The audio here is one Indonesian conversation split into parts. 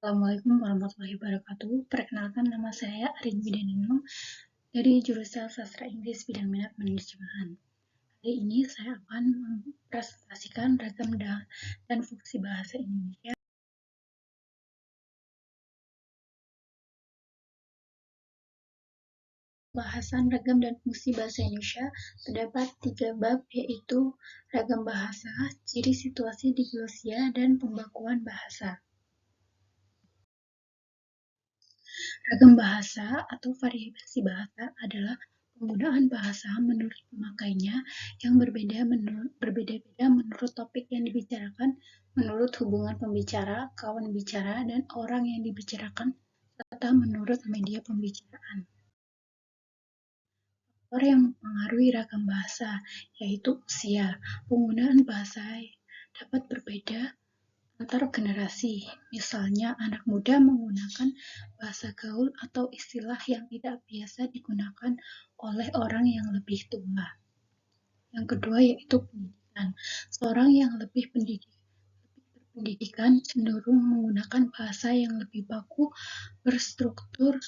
Assalamualaikum warahmatullahi wabarakatuh. Perkenalkan, nama saya Arin Widaningrum dari jurusan Sastra Inggris bidang minat penerjemahan. Hari ini saya akan mempresentasikan ragam dan fungsi bahasa Indonesia. Bahasan ragam dan fungsi bahasa Indonesia terdapat 3 bab, yaitu ragam bahasa, ciri situasi diglosia, dan pembakuan bahasa. Ragam bahasa atau variasi bahasa adalah penggunaan bahasa menurut pemakainya yang berbeda-beda menurut topik yang dibicarakan, menurut hubungan pembicara, kawan bicara, dan orang yang dibicarakan, serta menurut media pembicaraan. Faktor yang mempengaruhi ragam bahasa yaitu usia. Penggunaan bahasa dapat berbeda antar generasi. Misalnya, anak muda menggunakan bahasa gaul atau istilah yang tidak biasa digunakan oleh orang yang lebih tua. Yang kedua yaitu pendidikan. Seorang yang lebih berpendidikan cenderung menggunakan bahasa yang lebih baku, berstruktur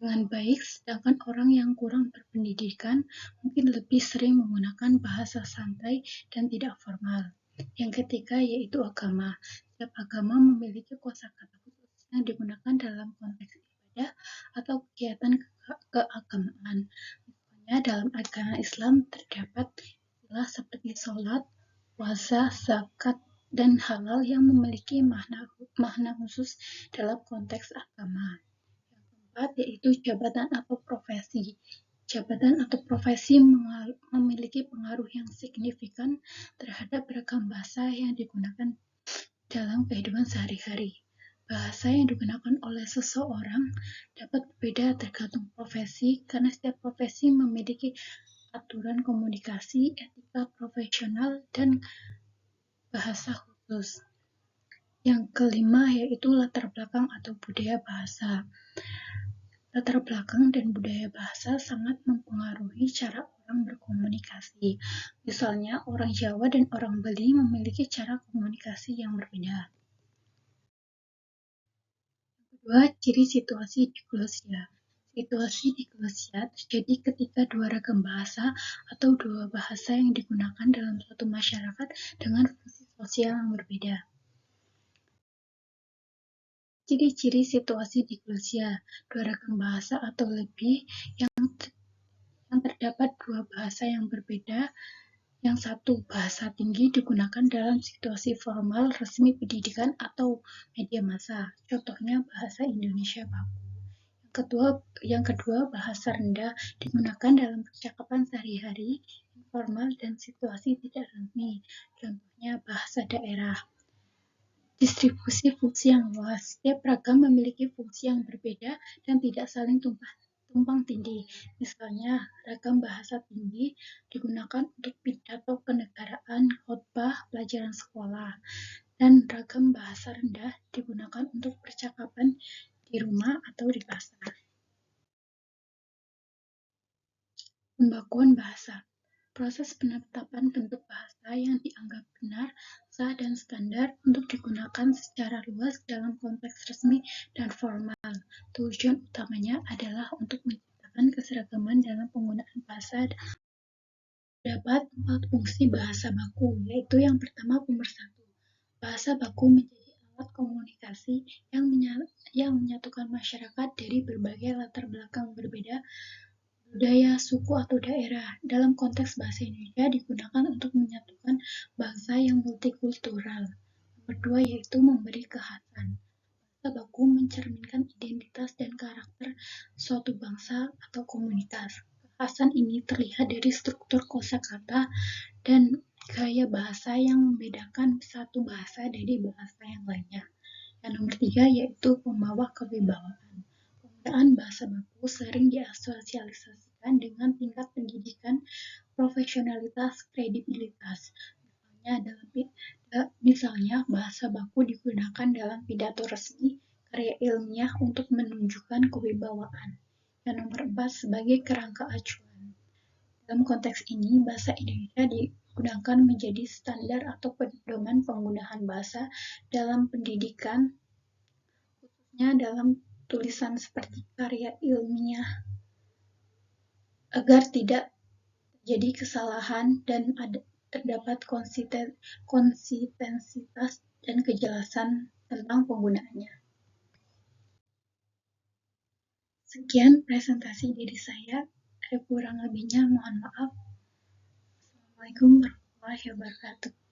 dengan baik, sedangkan orang yang kurang berpendidikan mungkin lebih sering menggunakan bahasa santai dan tidak formal. Yang ketiga yaitu agama. Setiap agama memiliki kosakata khusus yang digunakan dalam konteks ibadah atau kegiatan keagamaan. Misalnya dalam agama Islam terdapat istilah seperti sholat, puasa, zakat, dan halal yang memiliki makna khusus dalam konteks agama. Yaitu jabatan atau profesi. Jabatan atau profesi memiliki pengaruh yang signifikan terhadap beragam bahasa yang digunakan dalam kehidupan sehari-hari. Bahasa yang digunakan oleh seseorang dapat berbeda tergantung profesi, karena setiap profesi memiliki aturan komunikasi, etika profesional, dan bahasa khusus. Yang kelima yaitu latar belakang atau budaya bahasa. Latar belakang dan budaya bahasa sangat mempengaruhi cara orang berkomunikasi. Misalnya, orang Jawa dan orang Bali memiliki cara komunikasi yang berbeda. Kedua, ciri situasi diglosia. Situasi diglosia terjadi ketika dua ragam bahasa atau dua bahasa yang digunakan dalam suatu masyarakat dengan fungsi sosial yang berbeda. Ciri-ciri situasi diglosia, dua ragam bahasa atau lebih yang terdapat dua bahasa yang berbeda. Yang satu, bahasa tinggi digunakan dalam situasi formal, resmi pendidikan, atau media massa. Contohnya bahasa Indonesia baku. Yang kedua, bahasa rendah digunakan dalam percakapan sehari-hari, informal, dan situasi tidak resmi. Contohnya bahasa daerah. Distribusi fungsi yang luas. Setiap ragam memiliki fungsi yang berbeda dan tidak saling tumpang tindih. Misalnya, ragam bahasa tinggi digunakan untuk pidato kenegaraan, khotbah, pelajaran sekolah, dan ragam bahasa rendah digunakan untuk percakapan di rumah atau di pasar. Pembakuan bahasa. Proses penetapan bentuk bahasa yang dianggap benar, sah, dan standar untuk digunakan secara luas dalam konteks resmi dan formal. Tujuan utamanya adalah untuk menciptakan keseragaman dalam penggunaan bahasa. Terdapat 4 fungsi bahasa baku, yaitu yang pertama pemersatu. Bahasa baku menjadi alat komunikasi yang menyatukan masyarakat dari berbagai latar belakang berbeda, budaya, suku, atau daerah. Dalam konteks bahasa Indonesia digunakan untuk menyatukan bangsa yang multikultural. Nomor 2 yaitu memberi kekhasan. Bahasa baku mencerminkan identitas dan karakter suatu bangsa atau komunitas. Kekhasan ini terlihat dari struktur kosakata dan gaya bahasa yang membedakan satu bahasa dari bahasa yang lainnya. Yang nomor 3 yaitu pembawa kewibawaan. Penggunaan bahasa baku sering diasosialisasikan dengan tingkat pendidikan, profesionalitas, kredibilitas. Misalnya, bahasa baku digunakan dalam pidato resmi, karya ilmiah untuk menunjukkan kewibawaan. Yang nomor 4 sebagai kerangka acuan. Dalam konteks ini, bahasa Indonesia digunakan menjadi standar atau pedoman penggunaan bahasa dalam pendidikan, dalam tulisan seperti karya ilmiah agar tidak terjadi kesalahan dan terdapat konsistensitas dan kejelasan tentang penggunaannya. Sekian presentasi dari saya. Ada kurang lebihnya mohon maaf. Assalamualaikum warahmatullahi wabarakatuh.